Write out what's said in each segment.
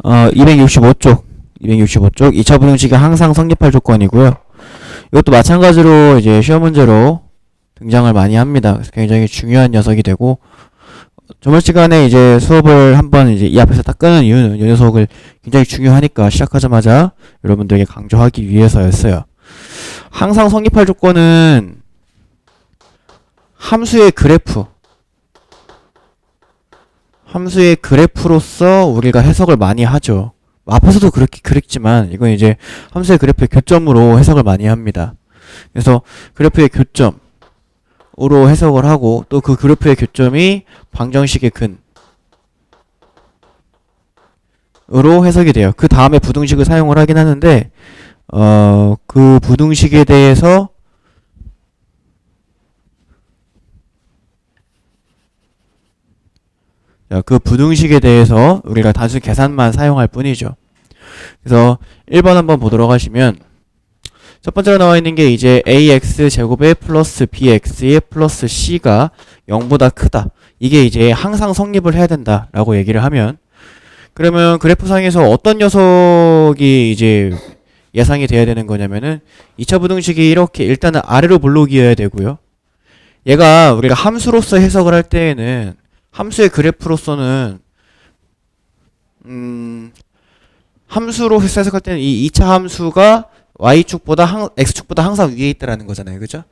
265쪽 265쪽 2차 부등식이 항상 성립할 조건이고요. 이것도 마찬가지로 이제 시험 문제로 등장을 많이 합니다. 그래서 굉장히 중요한 녀석이 되고, 저번 시간에 이제 수업을 한번 이제 이 앞에서 딱 끄는 이유는 이 녀석을 굉장히 중요하니까 시작하자마자 여러분들에게 강조하기 위해서였어요. 항상 성립할 조건은 함수의 그래프로서 우리가 해석을 많이 하죠. 앞에서도 그렇게 그랬지만 이건 이제 함수의 그래프의 교점으로 해석을 많이 합니다. 그래서 그래프의 교점으로 해석을 하고, 또 그 그래프의 교점이 방정식의 근으로 해석이 돼요. 그 다음에 부등식을 사용을 하긴 하는데 그 부등식에 대해서 우리가 단순 계산만 사용할 뿐이죠. 그래서 1번 한번 보도록 하시면, 첫 번째로 나와 있는 게 이제 ax 제곱에 플러스 bx의 플러스 c가 0보다 크다. 이게 이제 항상 성립을 해야 된다라고 얘기를 하면, 그러면 그래프상에서 어떤 녀석이 이제 예상이 돼야 되는 거냐면은 2차 부등식이 이렇게 일단은 아래로 블록이어야 되고요. 얘가 우리가 함수로서 해석을 할 때에는, 함수의 그래프로서는 함수로 해석할 때는 이 2차 함수가 y축보다 x축보다 항상 위에 있다라는 거잖아요. 그죠?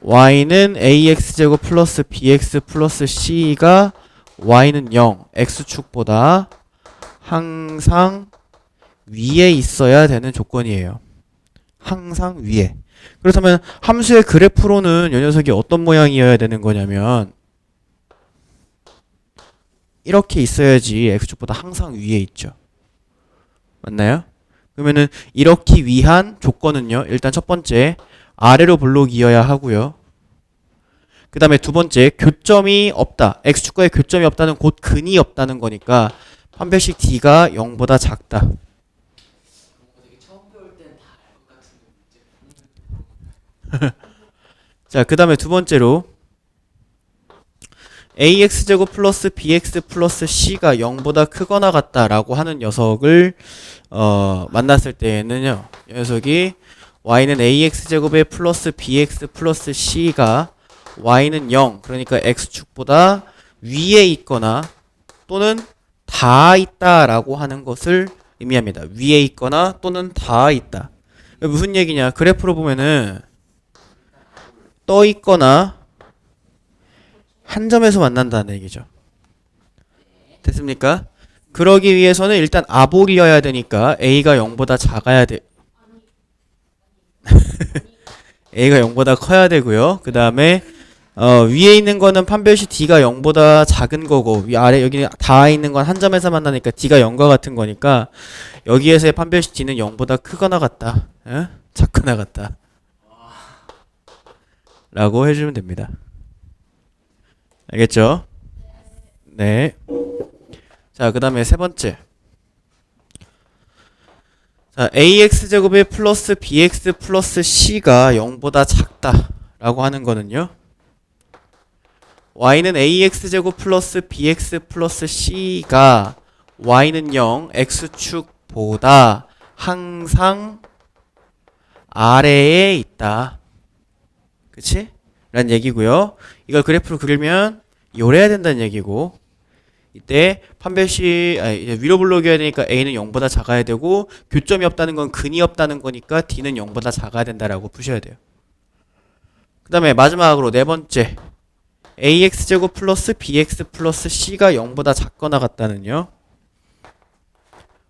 y는 ax제곱 플러스 bx 플러스 c가 y는 0, x축보다 항상 위에 있어야 되는 조건이에요. 항상 위에. 그렇다면 함수의 그래프로는 이 녀석이 어떤 모양이어야 되는 거냐면 이렇게 있어야지 x축보다 항상 위에 있죠. 맞나요? 그러면은 이렇기 위한 조건은요, 일단 첫 번째 아래로 블록이어야 하고요. 그 다음에 두 번째 교점이 없다. x축과의 교점이 없다는 곧 근이 없다는 거니까 판별식 d가 0보다 작다. 자, 그 다음에 두 번째로 ax제곱 플러스 bx 플러스 c가 0보다 크거나 같다라고 하는 녀석을 만났을 때에는요, 이 녀석이 y는 ax제곱에 플러스 bx 플러스 c가 y는 0, 그러니까 x축보다 위에 있거나 또는 다 있다라고 하는 것을 의미합니다. 위에 있거나 또는 다 있다. 무슨 얘기냐? 그래프로 보면은 떠 있거나 한 점에서 만난다는 얘기죠. 됐습니까? 그러기 위해서는 일단 아볼이어야 되니까 a가 0보다 작아야 돼. a가 0보다 커야 되고요. 그 다음에 위에 있는 거는 판별식 d가 0보다 작은 거고, 아래 여기 다 있는 건 한 점에서 만나니까 d가 0과 같은 거니까 여기에서의 판별식 d는 0보다 크거나 같다. 에? 작거나 같다. 라고 해주면 됩니다. 알겠죠? 네. 자, 그 다음에 세 번째. 자, ax제곱에 플러스 bx 플러스 c가 0보다 작다 라고 하는 거는요, y는 ax제곱 플러스 bx 플러스 c가 y는 0, x축보다 항상 아래에 있다. 그치? 라는 얘기고요. 이걸 그래프로 그리면 요래야 된다는 얘기고, 이때 판별식 이제 위로 블록이어야 되니까 a는 0보다 작아야 되고, 교점이 없다는 건 근이 없다는 거니까 d는 0보다 작아야 된다라고 푸셔야 돼요. 그 다음에 마지막으로 네 번째, ax제곱 플러스 bx 플러스 c가 0보다 작거나 같다는요,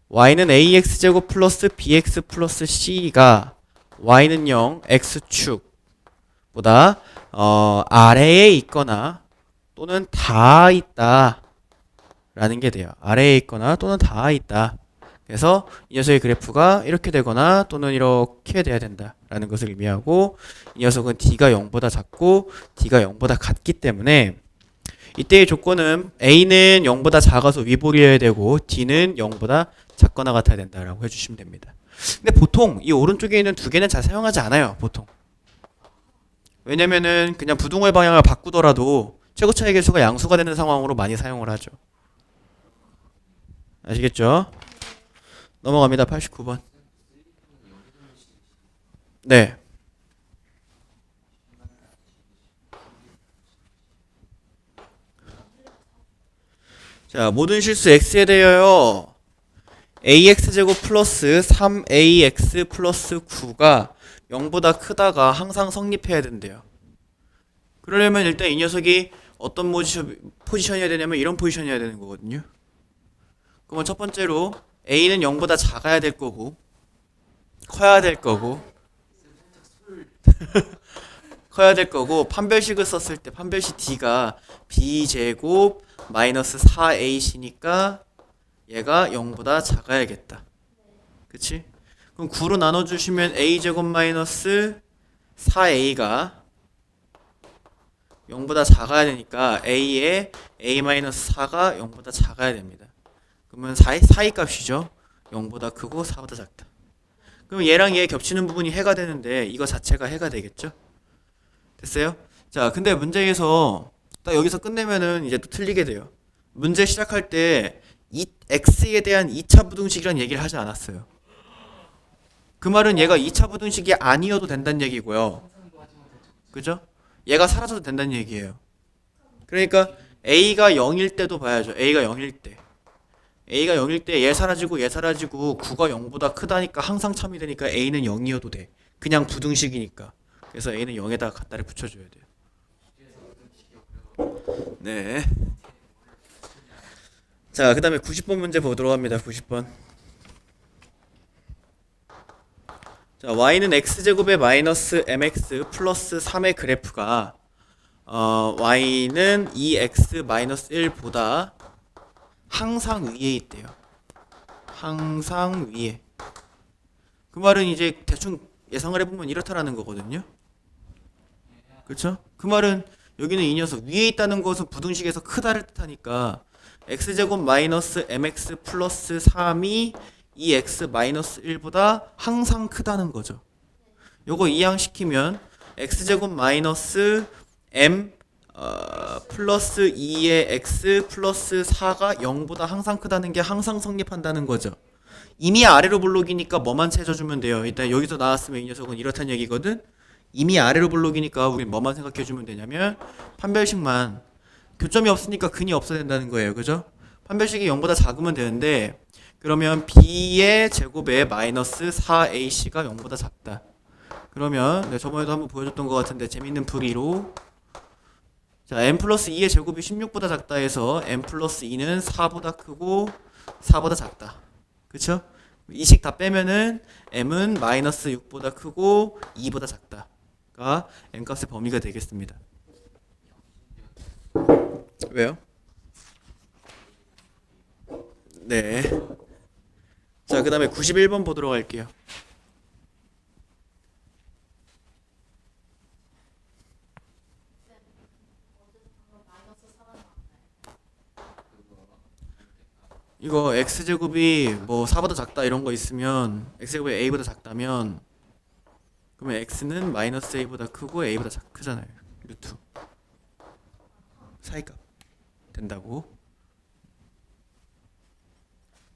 y는 ax제곱 플러스 bx 플러스 c가 y는 0, x축보다 아래에 있거나 또는 다 있다 라는 게 돼요. 아래에 있거나 또는 다 있다. 그래서 이 녀석의 그래프가 이렇게 되거나 또는 이렇게 돼야 된다 라는 것을 의미하고, 이 녀석은 d가 0보다 작고 d가 0보다 같기 때문에 이때의 조건은 a는 0보다 작아서 위볼이어야 되고 d는 0보다 작거나 같아야 된다라고 해주시면 됩니다. 근데 보통 이 오른쪽에 있는 두 개는 잘 사용하지 않아요. 보통. 왜냐면은 그냥 부등호의 방향을 바꾸더라도 최고 차이 계수가 양수가 되는 상황으로 많이 사용을 하죠. 아시겠죠? 넘어갑니다. 89번. 네. 자, 모든 실수 x에 대하여 ax제곱 플러스 3ax 플러스 9가 0보다 크다가 항상 성립해야 된대요. 그러려면 일단 이 녀석이 어떤 포지션이어야 되냐면 이런 포지션이어야 되는 거거든요. 그러면 첫 번째로 a는 0보다 작아야 될 거고 커야 될 거고 커야 될 거고 판별식을 썼을 때 판별식 d가 b제곱 마이너스 4ac니까 얘가 0보다 작아야겠다. 그치? 그럼 9로 나눠주시면 a제곱 마이너스 4a가 0보다 작아야 되니까 a의 a-4가 0보다 작아야 됩니다. 그러면 사이 값이죠. 0보다 크고 4보다 작다. 그럼 얘랑 얘 겹치는 부분이 해가 되는데 이거 자체가 해가 되겠죠? 됐어요? 자, 근데 문제에서 딱 여기서 끝내면은 이제 또 틀리게 돼요. 문제 시작할 때 이 x에 대한 2차 부등식이란 얘기를 하지 않았어요. 그 말은 얘가 2차 부등식이 아니어도 된다는 얘기고요. 그죠? 얘가 사라져도 된다는 얘기예요. 그러니까 a가 0일 때도 봐야죠. a가 0일 때. a가 0일 때 얘 사라지고 9가 0보다 크다니까 항상 참이 되니까 a는 0이어도 돼. 그냥 부등식이니까. 그래서 a는 0에다가 갖다를 붙여줘야 돼요. 네. 자, 그 다음에 90번 문제 보도록 합니다. 90번. 자, y는 x제곱의 마이너스 mx 플러스 3의 그래프가 y는 2x 마이너스 1보다 항상 위에 있대요. 항상 위에. 그 말은 이제 대충 예상을 해보면 이렇다라는 거거든요. 그렇죠? 그 말은 여기는 이 녀석 위에 있다는 것은 부등식에서 크다를 뜻하니까 x제곱 마이너스 mx 플러스 3이 2x 마이너스 1보다 항상 크다는 거죠. 요거 이항시키면 x제곱 마이너스 m 플러스 2의 x 플러스 4가 0보다 항상 크다는 게 항상 성립한다는 거죠. 이미 아래로 블록이니까 뭐만 찾아주면 돼요. 일단 여기서 나왔으면 이 녀석은 이렇다는 얘기거든. 이미 아래로 블록이니까 우린 뭐만 생각해주면 되냐면 판별식만. 교점이 없으니까 근이 없어야 된다는 거예요. 그죠? 판별식이 0보다 작으면 되는데 그러면 b의 제곱에 마이너스 4ac가 0보다 작다. 그러면 저번에도 한번 보여줬던 것 같은데 재밌는 풀이로 자, m 플러스 2의 제곱이 16보다 작다 해서 m 플러스 2는 4보다 크고 4보다 작다. 그쵸? 이 식 다 빼면은 m은 마이너스 6보다 크고 2보다 작다가 m 값의 범위가 되겠습니다. 왜요? 네. 자, 그 다음에 91번 보도록 할게요. 이거 x제곱이 뭐 4보다 작다 이런 거 있으면 x제곱이 a보다 작다면 그러면 x는 마이너스 a보다 크고 a보다 크잖아요. 루트 사이값 된다고.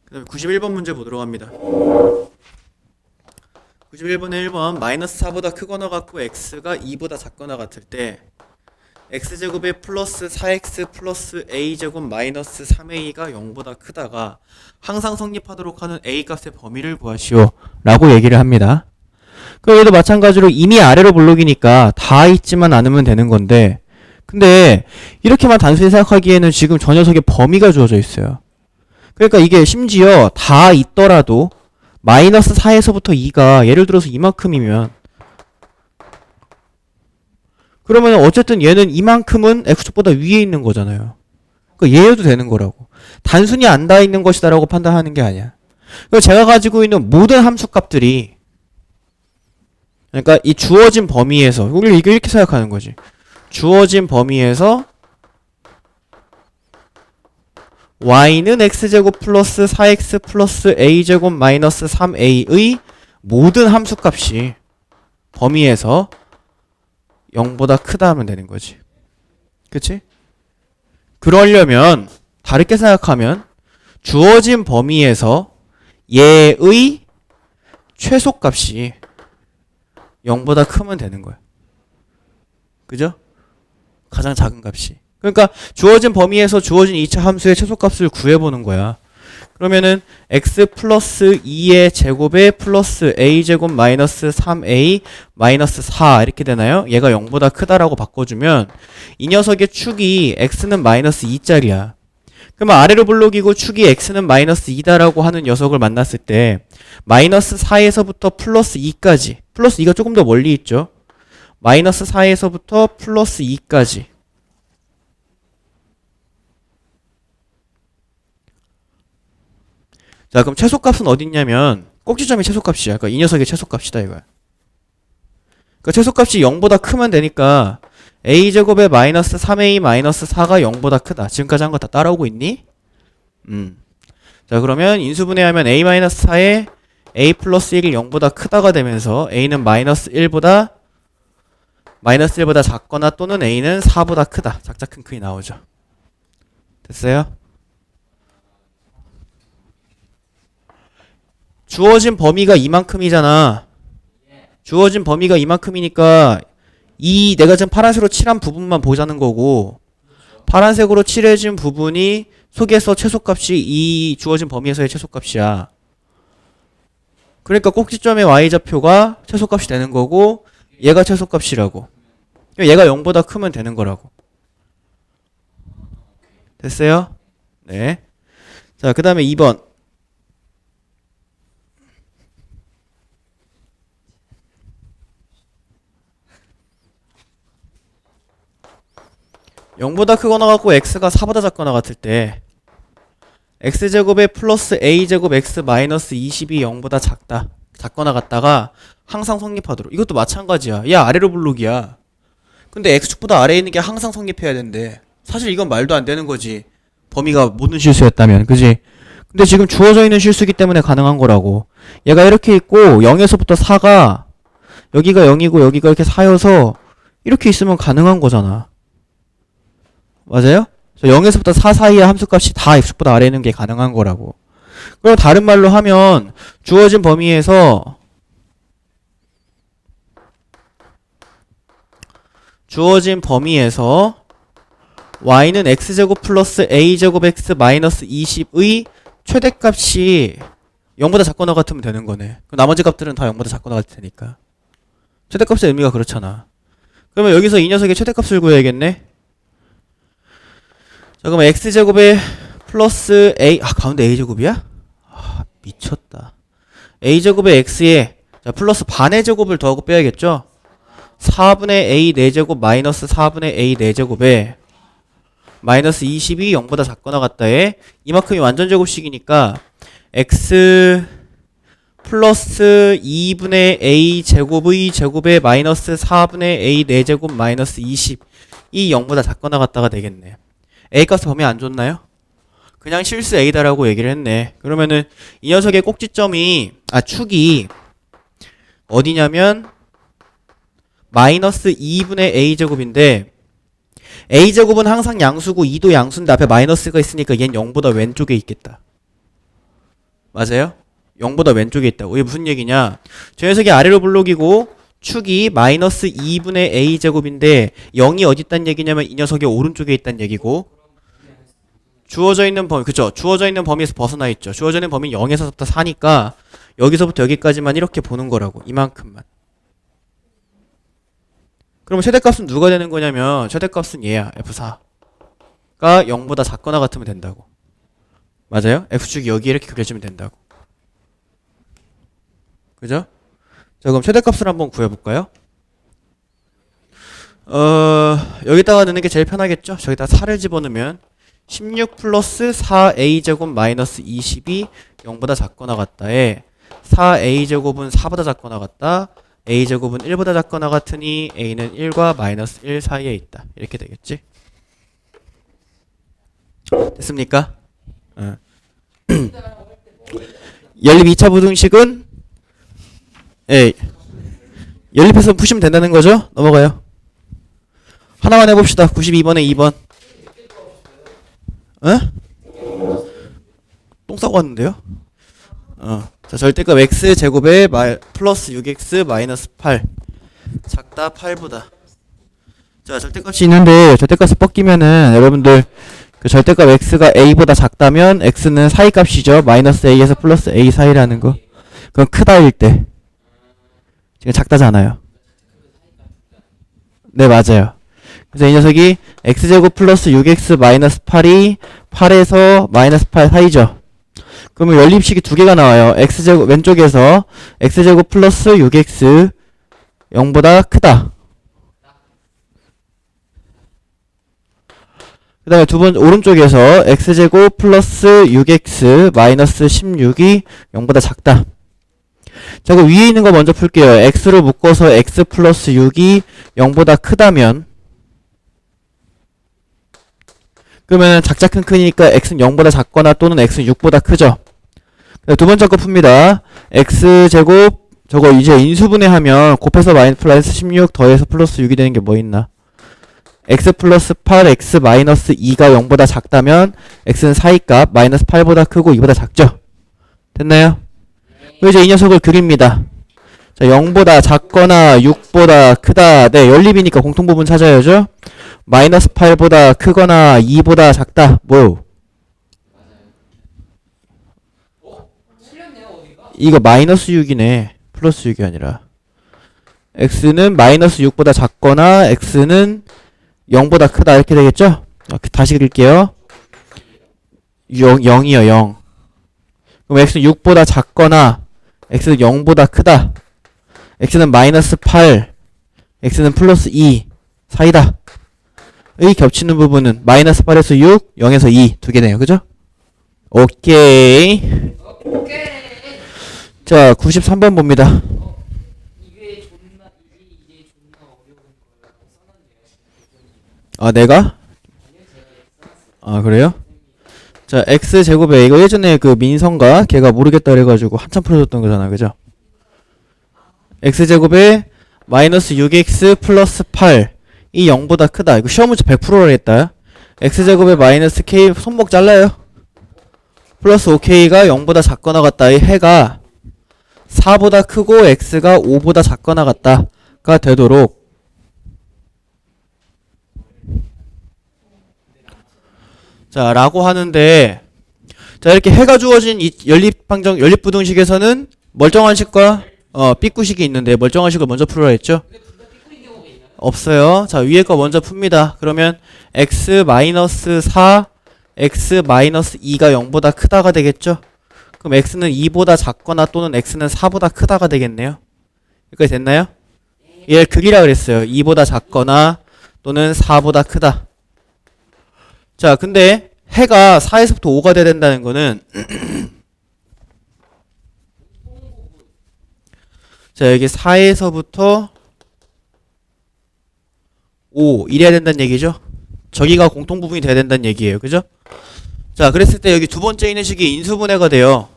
그 다음에 91번 문제 보도록 합니다. 91번에 1번 마이너스 4보다 크거나 같고 x가 2보다 작거나 같을 때 x제곱에 플러스 4x 플러스 a제곱 마이너스 3a가 0보다 크다가 항상 성립하도록 하는 a 값의 범위를 구하시오 라고 얘기를 합니다. 그럼 얘도 마찬가지로 이미 아래로 블록이니까 다 있지만 않으면 되는 건데 근데 이렇게만 단순히 생각하기에는 지금 저 녀석의 범위가 주어져 있어요. 그러니까 이게 심지어 다 있더라도 마이너스 4에서부터 2가 예를 들어서 이만큼이면 그러면 어쨌든 얘는 이만큼은 x축보다 위에 있는 거잖아요. 그러니까 얘여도 되는 거라고. 단순히 안 닿아 있는 것이다 라고 판단하는 게 아니야. 그러니까 제가 가지고 있는 모든 함수값들이 그러니까 이 주어진 범위에서 우리 이렇게 생각하는 거지. 주어진 범위에서 y는 x제곱 플러스 4x 플러스 a제곱 마이너스 3a의 모든 함수값이 범위에서 0보다 크다 하면 되는 거지. 그치? 그러려면 다르게 생각하면 주어진 범위에서 얘의 최소값이 0보다 크면 되는 거야. 그죠? 가장 작은 값이. 그러니까 주어진 범위에서 주어진 2차 함수의 최소값을 구해보는 거야. 그러면은 x 플러스 2의 제곱에 플러스 a제곱 마이너스 3a 마이너스 4 이렇게 되나요? 얘가 0보다 크다라고 바꿔주면 이 녀석의 축이 x는 마이너스 2짜리야. 그러면 아래로 블록이고 축이 x는 마이너스 2다라고 하는 녀석을 만났을 때 마이너스 4에서부터 플러스 2까지, 플러스 2가 조금 더 멀리 있죠. 마이너스 4에서부터 플러스 2까지. 자, 그럼 최소값은 어디 있냐면 꼭지점이 최소값이야. 그러니까 이 녀석의 최소값이다 이거야. 그러니까 최소값이 0보다 크면 되니까 a제곱에 마이너스 3a 마이너스 4가 0보다 크다. 지금까지 한 거 다 따라오고 있니? 자, 그러면 인수분해하면 a 마이너스 4에 a 플러스 1이 0보다 크다가 되면서 a는 마이너스 1보다 작거나 또는 a는 4보다 크다. 작자 큰 크기 나오죠. 됐어요? 주어진 범위가 이만큼이잖아. 주어진 범위가 이만큼이니까 이 내가 지금 파란색으로 칠한 부분만 보자는 거고, 파란색으로 칠해진 부분이 속에서 최소값이 이 주어진 범위에서의 최소값이야. 그러니까 꼭지점의 y좌표가 최소값이 되는 거고 얘가 최소값이라고. 얘가 0보다 크면 되는 거라고. 됐어요? 네. 자, 그 다음에 2번. 0보다 크거나 같고 x가 4보다 작거나 같을 때 x제곱에 플러스 a제곱 x 마이너스 20이 0보다 작거나 같다가 항상 성립하도록. 이것도 마찬가지야. 야, 아래로 블록이야. 근데 x축보다 아래에 있는 게 항상 성립해야 된대. 사실 이건 말도 안 되는 거지. 범위가 모든 실수였다면. 그지? 근데 지금 주어져 있는 실수기 때문에 가능한 거라고. 얘가 이렇게 있고 0에서부터 4가 여기가 0이고 여기가 이렇게 4여서 이렇게 있으면 가능한 거잖아. 맞아요? 0에서부터 4 사이의 함수값이 다 x보다 아래에 있는 게 가능한 거라고. 그럼 다른 말로 하면 주어진 범위에서 y는 x제곱 플러스 a제곱 x 마이너스 20의 최대값이 0보다 작거나 같으면 되는 거네. 그럼 나머지 값들은 다 0보다 작거나 같을 테니까. 최대값의 의미가 그렇잖아. 그러면 여기서 이 녀석의 최대값을 구해야겠네. 자, 그러면 x제곱에 플러스 a, 가운데 a제곱이야? 미쳤다. a제곱에 x에 자, 플러스 반의 제곱을 더하고 빼야겠죠? 4분의 a 4제곱 마이너스 4분의 a 4제곱에 마이너스 20이 0보다 작거나 같다에 이만큼이 완전 제곱식이니까 x 플러스 2분의 a 제곱의 제곱에 마이너스 4분의 a 4제곱 마이너스 20이 0보다 작거나 같다가 되겠네. a 값 범위 안 줬나요? 그냥 실수 a다라고 얘기를 했네. 그러면은 이 녀석의 꼭지점이 축이 어디냐면 마이너스 2분의 a제곱인데 a제곱은 항상 양수고 2도 양수인데 앞에 마이너스가 있으니까 얘는 0보다 왼쪽에 있겠다. 맞아요? 0보다 왼쪽에 있다고. 이게 무슨 얘기냐? 저 녀석이 아래로 블록이고 축이 마이너스 2분의 a제곱인데 0이 어디 있단 얘기냐면 이 녀석의 오른쪽에 있단 얘기고, 주어져 있는 범위, 그쵸? 주어져 있는 범위에서 벗어나 있죠. 주어져 있는 범위는 0에서부터 4니까 여기서부터 여기까지만 이렇게 보는 거라고. 이만큼만. 그럼 최대값은 누가 되는 거냐면 최대값은 얘야. F4가 0보다 작거나 같으면 된다고. 맞아요? F축이 여기 이렇게 그려지면 된다고. 그죠? 자, 그럼 최대값을 한번 구해볼까요? 여기다가 넣는 게 제일 편하겠죠? 저기다 4를 집어넣으면 16 플러스 4a제곱 마이너스 20이 0보다 작거나 같다에 4a제곱은 4보다 작거나 같다. a제곱은 1보다 작거나 같으니 a는 1과 마이너스 1 사이에 있다. 이렇게 되겠지? 됐습니까? 연립 2차 부등식은 연립해서 푸시면 된다는 거죠? 넘어가요. 하나만 해봅시다. 92번에 2번. 에? 똥 싸고 왔는데요? 자, 절대값 x제곱에 플러스 6x 마이너스 8 작다 8보다. 자, 절대값이 있는데 절대값이 꺾이면은 여러분들 그 절대값 x가 a보다 작다면 x는 사이값이죠. 마이너스 a에서 플러스 a 사이라는 거. 그건 크다일 때. 지금 작다잖아요. 네, 맞아요. 그래서 이 녀석이 x제곱 플러스 6x 마이너스 8이 8에서 마이너스 8 사이죠. 그러면 연립식이 두 개가 나와요. x제곱 왼쪽에서 x제곱 플러스 6x 0보다 크다. 그 다음에 두 번 오른쪽에서 x제곱 플러스 6x 마이너스 16이 0보다 작다. 자, 그 위에 있는 거 먼저 풀게요. x로 묶어서 x 플러스 6이 0보다 크다면 그러면 작자 큰 크니까 x는 0보다 작거나 또는 x는 6보다 크죠. 두 번째 거 풉니다. x제곱 저거 이제 인수분해하면 곱해서 마이너스 플러스 16 더해서 플러스 6이 되는 게 뭐 있나? x 플러스 8 x 마이너스 2가 0보다 작다면 x는 사이값 마이너스 8보다 크고 2보다 작죠? 됐나요? 그럼 이제 이 녀석을 그립니다. 자, 0보다 작거나 6보다 크다. 네, 연립이니까 공통부분 찾아야죠. 마이너스 8보다 크거나 2보다 작다. 뭐? 이거 마이너스 6이네. 플러스 6이 아니라. x는 마이너스 6보다 작거나 x는 0보다 크다. 이렇게 되겠죠? 다시 그릴게요. 0이요, 0. 그럼 x는 6보다 작거나 x는 0보다 크다. x는 마이너스 8, x는 플러스 2 사이다. 의 겹치는 부분은 마이너스 8에서 6, 0에서 2 두 개네요. 그죠? 오케이. 자, 93번 봅니다. 아, 내가? 아, 그래요? 자, x제곱에 이거 예전에 그 민성가 걔가 모르겠다 그래가지고 한참 풀어줬던 거잖아. 그죠? x제곱에 마이너스 6x 플러스 8 이 0보다 크다. 이거 시험 문제 100%라 했다. x제곱에 마이너스 k 손목 잘라요. 플러스 5k가 0보다 작거나 같다. 이 해가 4보다 크고 x가 5보다 작거나 같다가 되도록 자, 라고 하는데 자, 이렇게 해가 주어진 이 연립부등식에서는 멀쩡한 식과 삐꾸식이 있는데 멀쩡한 식을 먼저 풀어라 했죠? 없어요. 자, 위에 거 먼저 풉니다. 그러면 x-4 x-2가 0보다 크다가 되겠죠? 그럼 x는 2보다 작거나 또는 x는 4보다 크다가 되겠네요. 여기까지 됐나요? 얘를 극이라 그랬어요. 2보다 작거나 또는 4보다 크다. 자, 근데 해가 4에서부터 5가 돼야 된다는 거는 자, 여기 4에서부터 5 이래야 된다는 얘기죠. 저기가 공통부분이 돼야 된다는 얘기예요. 그죠? 자, 그랬을 때 여기 두 번째 있는 식이 인수분해가 돼요.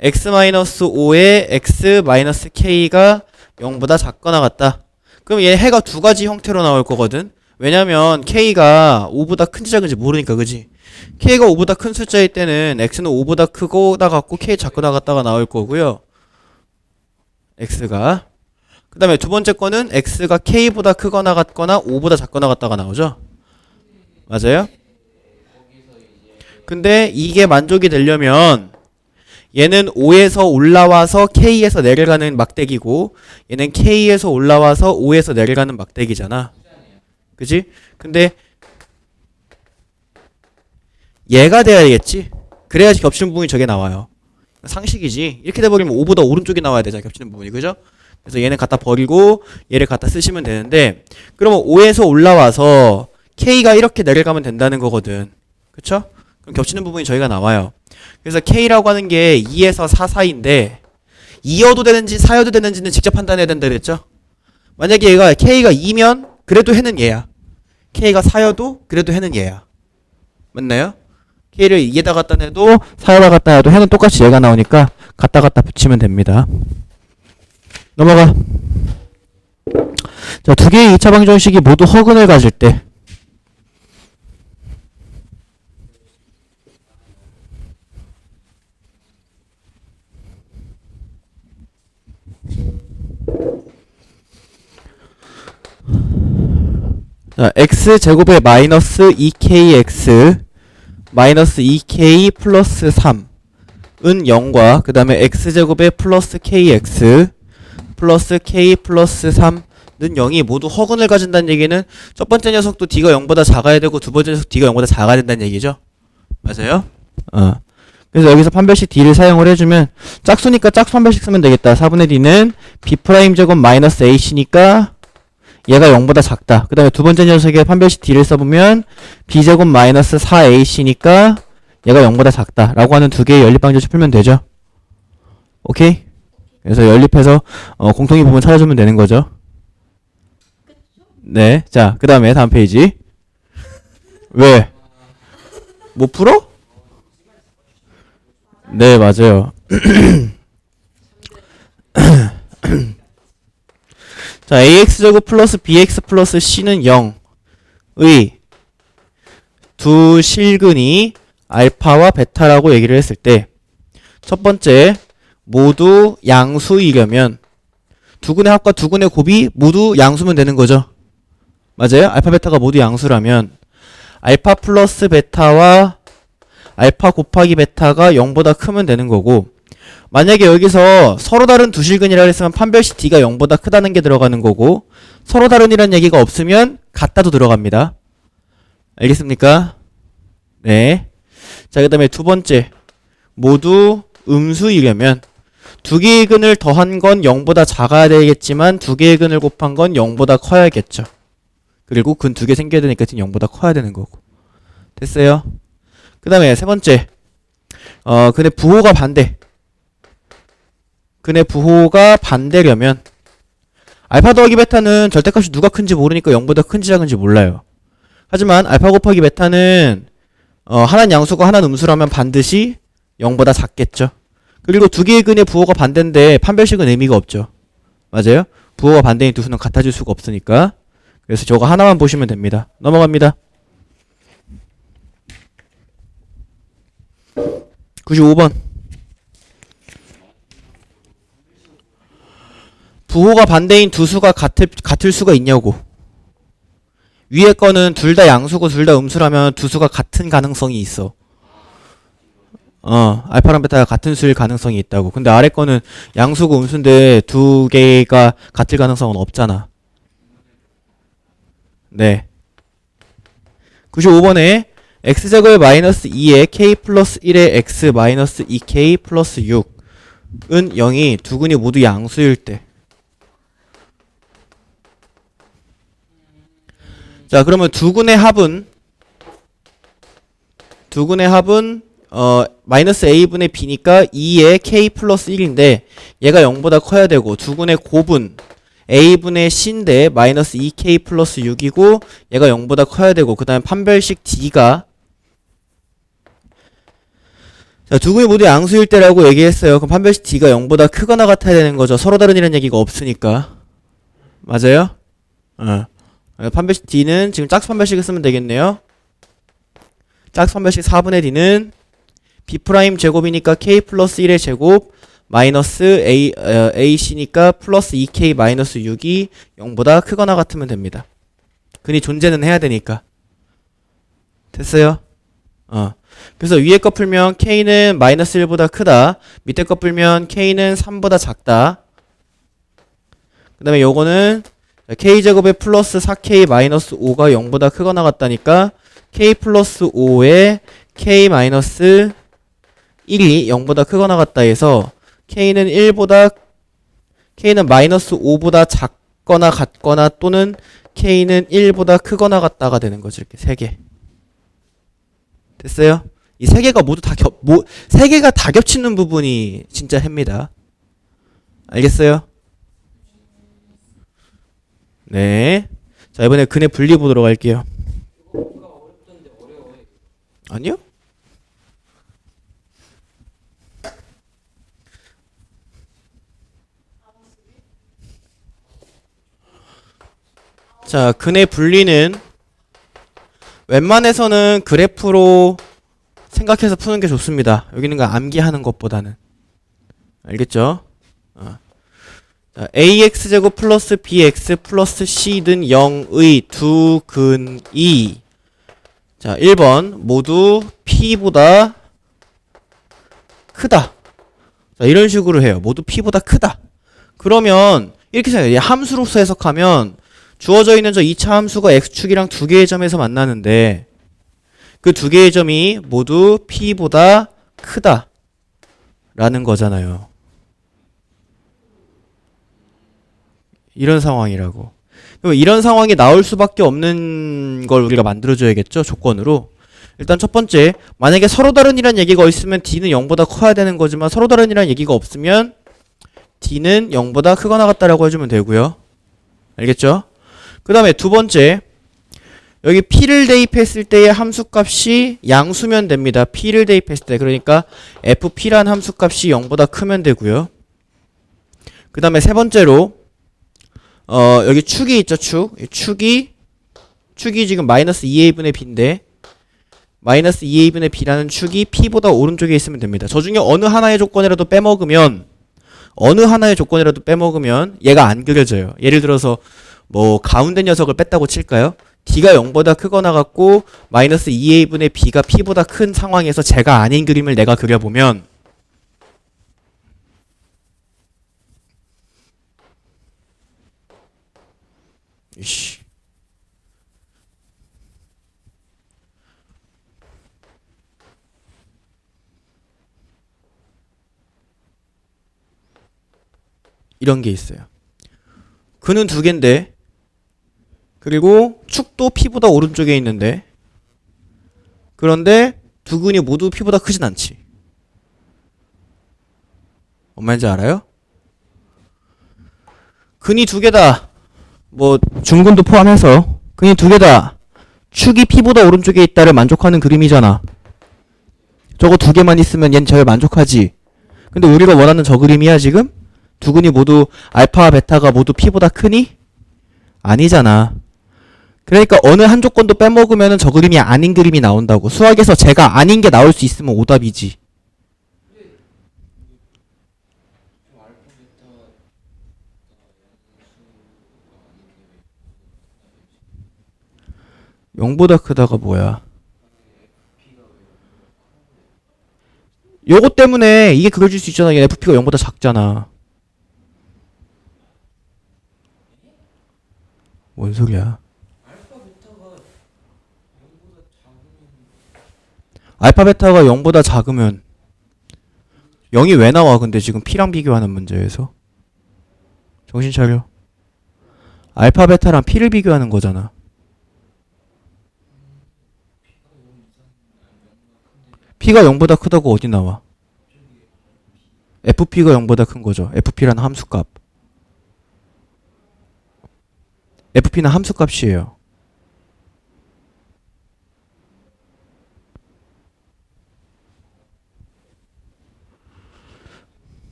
x-5에 x-k가 0보다 작거나 같다. 그럼 얘 해가 두 가지 형태로 나올 거거든. 왜냐면 k가 5보다 큰지 작은지 모르니까. 그지? k가 5보다 큰 숫자일 때는 x는 5보다 크고 나갔고 k 작고 나갔다가 나올 거고요. x가 그 다음에 두 번째 거는 x가 k보다 크거나 같거나 5보다 작거나 같다가 나오죠. 맞아요? 근데 이게 만족이 되려면 얘는 5에서 올라와서 k에서 내려가는 막대기고 얘는 k에서 올라와서 5에서 내려가는 막대기잖아. 그지? 근데 얘가 돼야겠지? 그래야지 겹치는 부분이 저게 나와요. 상식이지. 이렇게 돼버리면 5보다 오른쪽이 나와야 되잖아. 겹치는 부분이. 그죠? 그래서 얘는 갖다 버리고 얘를 갖다 쓰시면 되는데 그러면 5에서 올라와서 k가 이렇게 내려가면 된다는 거거든. 그쵸? 그럼 겹치는 부분이 저희가 나와요. 그래서 k라고 하는 게 2에서 4 사이인데 2여도 되는지 4여도 되는지는 직접 판단해야 된다 그랬죠? 만약에 얘가 k가 2면 그래도 해는 얘야. k가 4여도 그래도 해는 얘야. 맞나요? k를 2에다 갖다 내도 4에다 갖다 내도 해는 똑같이 얘가 나오니까 갖다 붙이면 됩니다. 넘어가. 자, 두 개의 2차 방정식이 모두 허근을 가질 때 자, x제곱에 마이너스 2kx 마이너스 2k 플러스 3은 0과 그 다음에 x제곱에 플러스 kx 플러스 k 플러스 3는 0이 모두 허근을 가진다는 얘기는 첫 번째 녀석도 d가 0보다 작아야 되고 두 번째 녀석 d가 0보다 작아야 된다는 얘기죠. 맞아요? 그래서 여기서 판별식 d를 사용을 해주면 짝수니까 짝수 판별식 쓰면 되겠다. 4분의 d는 b' 제곱 마이너스 ac니까 얘가 0보다 작다. 그 다음에 두 번째 녀석의 판별식 d를 써보면 b제곱 마이너스 4ac니까 얘가 0보다 작다 라고 하는 두 개의 연립방정식 풀면 되죠. 오케이? 그래서 연립해서 공통인 부분 찾아주면 되는 거죠. 네. 자, 그 다음에 다음 페이지. 왜? 못 풀어? 네, 맞아요. 자, ax제곱 플러스 bx 플러스 c는 0의 두 실근이 알파와 베타라고 얘기를 했을 때 첫 번째, 모두 양수이려면 두근의 합과 두근의 곱이 모두 양수면 되는 거죠. 맞아요? 알파, 베타가 모두 양수라면 알파 플러스 베타와 알파 곱하기 베타가 0보다 크면 되는 거고 만약에 여기서 서로 다른 두 실근이라 했으면 판별식 d가 0보다 크다는 게 들어가는 거고 서로 다른이란 얘기가 없으면 같다도 들어갑니다. 알겠습니까? 네. 자, 그 다음에 두 번째 모두 음수이려면 두 개의 근을 더한 건 0보다 작아야 되겠지만 두 개의 근을 곱한 건 0보다 커야겠죠. 그리고 근 두 개 생겨야 되니까 지금 0보다 커야 되는 거고. 됐어요? 그 다음에 세 번째 근의 부호가 반대. 근의 부호가 반대려면 알파 더하기 베타는 절대값이 누가 큰지 모르니까 0보다 큰지 작은지 몰라요. 하지만 알파 곱하기 베타는 하나는 양수고 하나는 음수라면 반드시 0보다 작겠죠. 그리고 두 개의 근의 부호가 반대인데 판별식은 의미가 없죠. 맞아요? 부호가 반대인 두 수는 같아질 수가 없으니까. 그래서 저거 하나만 보시면 됩니다. 넘어갑니다. 95번. 부호가 반대인 두 수가 같을 수가 있냐고. 위에 거는 둘 다 양수고 둘 다 음수라면 두 수가 같은 가능성이 있어. 알파랑 베타가 같은 수일 가능성이 있다고. 근데 아래 거는 양수고 음수인데 두 개가 같을 가능성은 없잖아. 네. 95번에 x제곱에 마이너스 2에 k 플러스 1에 x 마이너스 2k 플러스 6은 0이 두 근이 모두 양수일 때. 자, 그러면 두 근의 합은 마이너스 a분의 b니까 2에 k 플러스 1인데 얘가 0보다 커야 되고 두 근의 곱은 a분의 c인데 마이너스 2k 플러스 6이고 얘가 0보다 커야 되고 그 다음에 판별식 d가 자, 두 근이 모두 양수일 때라고 얘기했어요. 그럼 판별식 d가 0보다 크거나 같아야 되는 거죠. 서로 다른이라는 얘기가 없으니까. 맞아요? 판별식 d는 지금 짝수 판별식을 쓰면 되겠네요. 짝수 판별식 4분의 d는 b' 제곱이니까 k 플러스 1의 제곱 마이너스 ac니까 플러스 2k 마이너스 6이 0보다 크거나 같으면 됩니다. 근이 존재는 해야 되니까. 됐어요? 그래서 위에 거 풀면 k는 마이너스 1보다 크다. 밑에 거 풀면 k는 3보다 작다. 그 다음에 요거는 k제곱에 플러스 4k 마이너스 5가 0보다 크거나 같다니까 k 플러스 5에 k 마이너스 1이 0보다 크거나 같다 해서 k는 마이너스 5보다 작거나 같거나 또는 k는 1보다 크거나 같다가 되는 거죠. 이렇게 세 개. 됐어요? 이 세 개가 모두 세 개가 다 겹치는 부분이 진짜 해입니다. 알겠어요? 네. 자, 이번에 근의 분리 보도록 할게요. 아니요? 자, 근의 분리는 웬만해서는 그래프로 생각해서 푸는 게 좋습니다. 여기는 거 암기하는 것보다는. 알겠죠? 자, 자, ax제곱 플러스 bx 플러스 c는 0의 두 근이 자 1번 모두 p보다 크다. 자 이런 식으로 해요. 모두 p보다 크다. 그러면 이렇게 생각해요. 함수로서 해석하면 주어져 있는 저 2차 함수가 x축이랑 두 개의 점에서 만나는데 그 두 개의 점이 모두 p보다 크다 라는 거잖아요. 이런 상황이라고. 이런 상황이 나올 수밖에 없는 걸 우리가 만들어줘야겠죠. 조건으로. 일단 첫 번째, 만약에 서로 다른이란 얘기가 있으면 D는 0보다 커야 되는 거지만 서로 다른이란 얘기가 없으면 D는 0보다 크거나 같다라고 해주면 되고요. 알겠죠? 그 다음에 두 번째, 여기 P를 대입했을 때의 함수값이 양수면 됩니다. P를 대입했을 때. 그러니까 FP란 함수값이 0보다 크면 되고요. 그 다음에 세 번째로 여기 축이 있죠, 축. 축이 지금 마이너스 2a분의 b인데 마이너스 2a분의 b라는 축이 p보다 오른쪽에 있으면 됩니다. 저 중에 어느 하나의 조건이라도 빼먹으면 얘가 안 그려져요. 예를 들어서 뭐 가운데 녀석을 뺐다고 칠까요? d가 0보다 크거나 같고 마이너스 2a분의 b가 p보다 큰 상황에서 제가 아닌 그림을 내가 그려보면 이씨 이런 게 있어요. 근은 두 개인데 그리고 축도 P보다 오른쪽에 있는데 그런데 두 근이 모두 P보다 크진 않지. 뭔 말인지 알아요? 근이 두 개다. 뭐 중근도 포함해서 근이 두 개다. 축이 P보다 오른쪽에 있다를 만족하는 그림이잖아. 저거 두 개만 있으면 얜 저에 만족하지. 근데 우리가 원하는 저 그림이야 지금? 두 근이 모두 알파와 베타가 모두 P보다 크니? 아니잖아. 그러니까 어느 한 조건도 빼먹으면 저 그림이 아닌 그림이 나온다고. 수학에서 제가 아닌 게 나올 수 있으면 오답이지. 영보다 크다가 뭐야? 요거 때문에 이게 그려질 수 있잖아. FP가 0보다 작잖아. 뭔 소리야? 알파 베타가 0보다 작으면 0이 왜 나와? 근데 지금 P랑 비교하는 문제에서 정신 차려. 알파 베타랑 P를 비교하는 거잖아. P가 0보다 크다고 어디 나와? FP가 0보다 큰 거죠. FP라는 함수값. FP는 함수값이에요.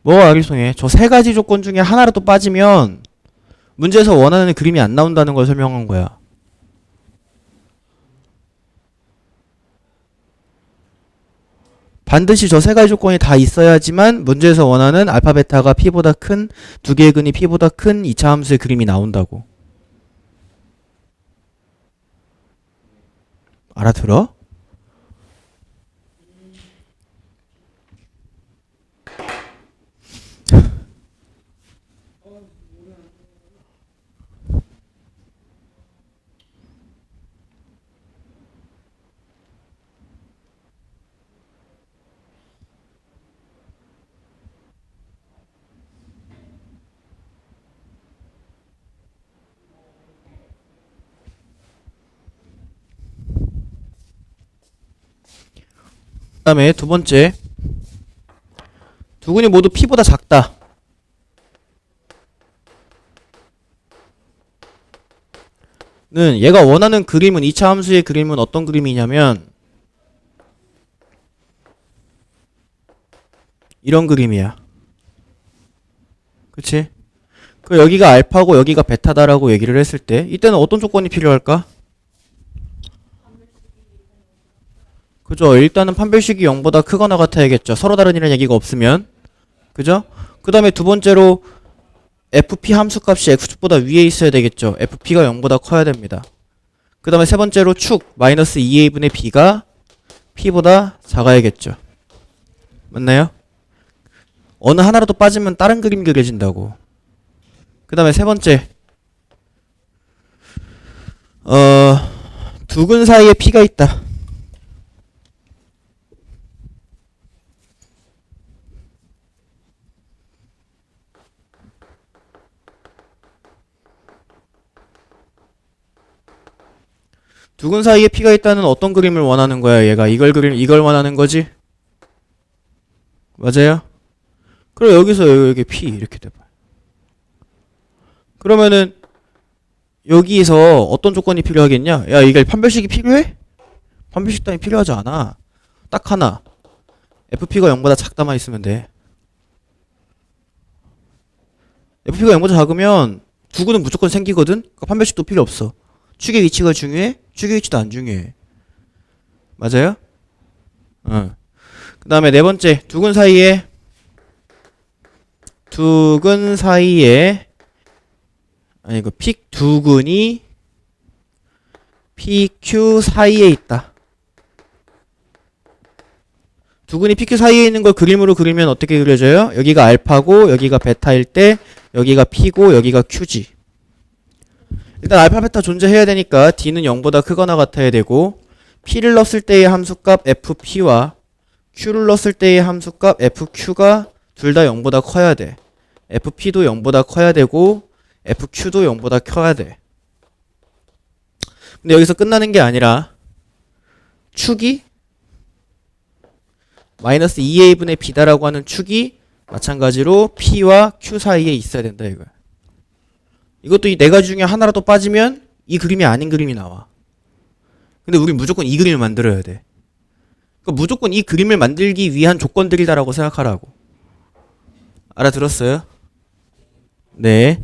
뭐가 알겠송해. 저 세 가지 조건 중에 하나라도 빠지면 문제에서 원하는 그림이 안 나온다는 걸 설명한 거야. 반드시 저 세 가지 조건이 다 있어야지만 문제에서 원하는 알파 베타가 P보다 큰 두 개의 근이 P보다 큰 2차 함수의 그림이 나온다고. 알아들어? 그 다음에 두 번째, 두 근이 모두 P보다 작다. 는 얘가 원하는 그림은 2차 함수의 그림은 어떤 그림이냐면 이런 그림이야. 그치? 그 여기가 알파고 여기가 베타다라고 얘기를 했을 때 이때는 어떤 조건이 필요할까? 그죠? 일단은 판별식이 0보다 크거나 같아야겠죠. 서로 다른 이라는 얘기가 없으면. 그죠? 그 다음에 두 번째로 fp 함수값이 x축보다 위에 있어야 되겠죠. fp가 0보다 커야 됩니다. 그 다음에 세 번째로 축 마이너스 2a분의 b가 p보다 작아야겠죠. 맞나요? 어느 하나라도 빠지면 다른 그림이 그려진다고. 그 다음에 세 번째 두 근 사이에 p가 있다. 두 근 사이에 p가 있다는 어떤 그림을 원하는 거야? 얘가 이걸 원하는 거지? 맞아요? 그럼 여기서 여기 p 이렇게 돼봐. 그러면은 여기서 어떤 조건이 필요하겠냐? 야, 이게 판별식이 필요해? 판별식 따위 필요하지 않아. 딱 하나. fp가 0보다 작다만 있으면 돼. fp가 0보다 작으면 두 근은 무조건 생기거든? 그러니까 판별식도 필요 없어. 축의 위치가 중요해? 축의 위치도 안 중요해. 맞아요? 그 다음에 네 번째. 두 근 사이에 아니 그 두 근이 PQ 사이에 있다. 두 근이 PQ 사이에 있는 걸 그림으로 그리면 어떻게 그려져요? 여기가 알파고 여기가 베타일 때 여기가 P고 여기가 Q지. 일단 알파 베타 존재해야 되니까 D는 0보다 크거나 같아야 되고 P를 넣었을 때의 함수값 FP와 Q를 넣었을 때의 함수값 FQ가 둘 다 0보다 커야 돼. FP도 0보다 커야 되고 FQ도 0보다 커야 돼. 근데 여기서 끝나는 게 아니라 축이 마이너스 2a분의 b다라고 하는 축이 마찬가지로 P와 Q 사이에 있어야 된다 이거야. 이것도 이 네 가지 중에 하나라도 빠지면 이 그림이 아닌 그림이 나와. 근데 우린 무조건 이 그림을 만들어야 돼. 그러니까 무조건 이 그림을 만들기 위한 조건들이다라고 생각하라고. 알아들었어요? 네.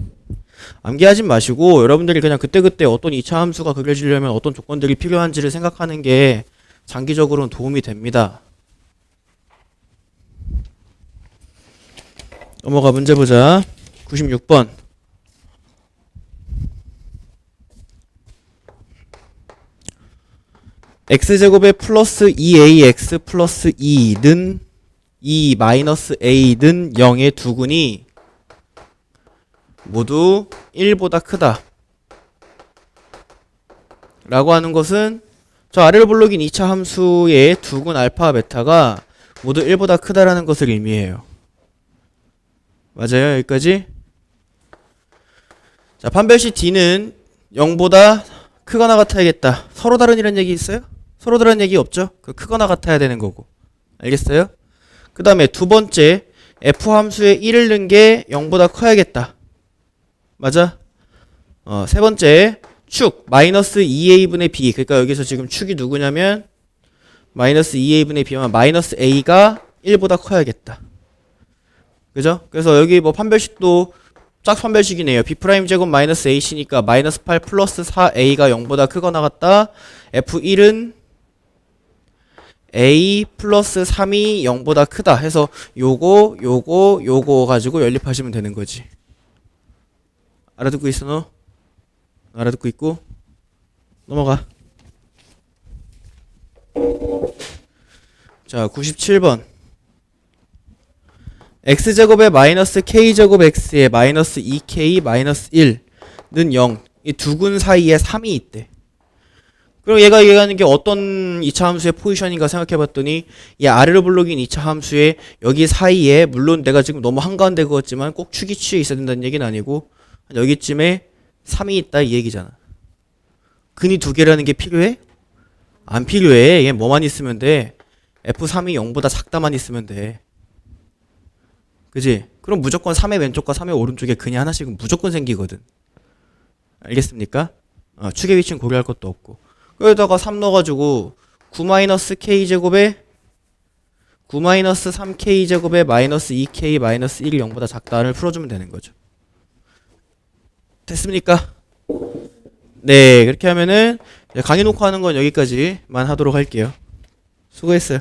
암기하지 마시고 여러분들이 그냥 그때그때 어떤 2차 함수가 그려지려면 어떤 조건들이 필요한지를 생각하는 게 장기적으로는 도움이 됩니다. 넘어가 문제 보자. 96번. x제곱에 플러스 2ax 플러스 2는 2 마이너스 a는 0의 두 근이 모두 1보다 크다 라고 하는 것은 저 아래로 불러긴 2차 함수의 두 근 알파 베타가 모두 1보다 크다라는 것을 의미해요. 맞아요? 여기까지? 자, 판별식 D는 0보다 크거나 같아야겠다. 서로 다른 이란 얘기 있어요? 서로 다른 얘기 없죠? 그 크거나 같아야 되는 거고. 알겠어요? 그 다음에 두 번째 F 함수에 1을 넣은 게 0보다 커야겠다. 맞아? 세 번째 축 마이너스 2a분의 b. 그러니까 여기서 지금 축이 누구냐면 마이너스 2a분의 b면 마이너스 a가 1보다 커야겠다. 그죠? 그래서 여기 뭐 판별식도 짝 판별식이네요. b' 제곱 마이너스 ac니까 마이너스 8 플러스 4a가 0보다 크거나 같다. f1은 a 플러스 3이 0보다 크다 해서 요거 가지고 연립하시면 되는 거지. 알아듣고 있어 너? 알아듣고 있고? 넘어가. 자, 97번. x제곱에 마이너스 k제곱 x에 마이너스 2k 마이너스 1는 0. 이 두 근 사이에 3이 있대. 그럼 얘가 얘기하는 게 어떤 2차 함수의 포지션인가 생각해봤더니 이 아래로 불러긴 2차 함수의 여기 사이에 물론 내가 지금 너무 한가운데 그었지만 꼭 축이 취해 있어야 된다는 얘기는 아니고 여기쯤에 3이 있다 이 얘기잖아. 근이 두 개라는 게 필요해? 안 필요해. 얘 뭐만 있으면 돼. F3이 0보다 작다만 있으면 돼. 그지? 그럼 무조건 3의 왼쪽과 3의 오른쪽에 근이 하나씩은 무조건 생기거든. 알겠습니까? 축의 위치는 고려할 것도 없고. 여기다가 3 넣어가지고 9-k제곱에 9-3k제곱에 마이너스 2k 마이너스 1이 0보다 작다를 풀어주면 되는 거죠. 됐습니까? 네, 그렇게 하면은 강의 녹화하는 건 여기까지만 하도록 할게요. 수고했어요.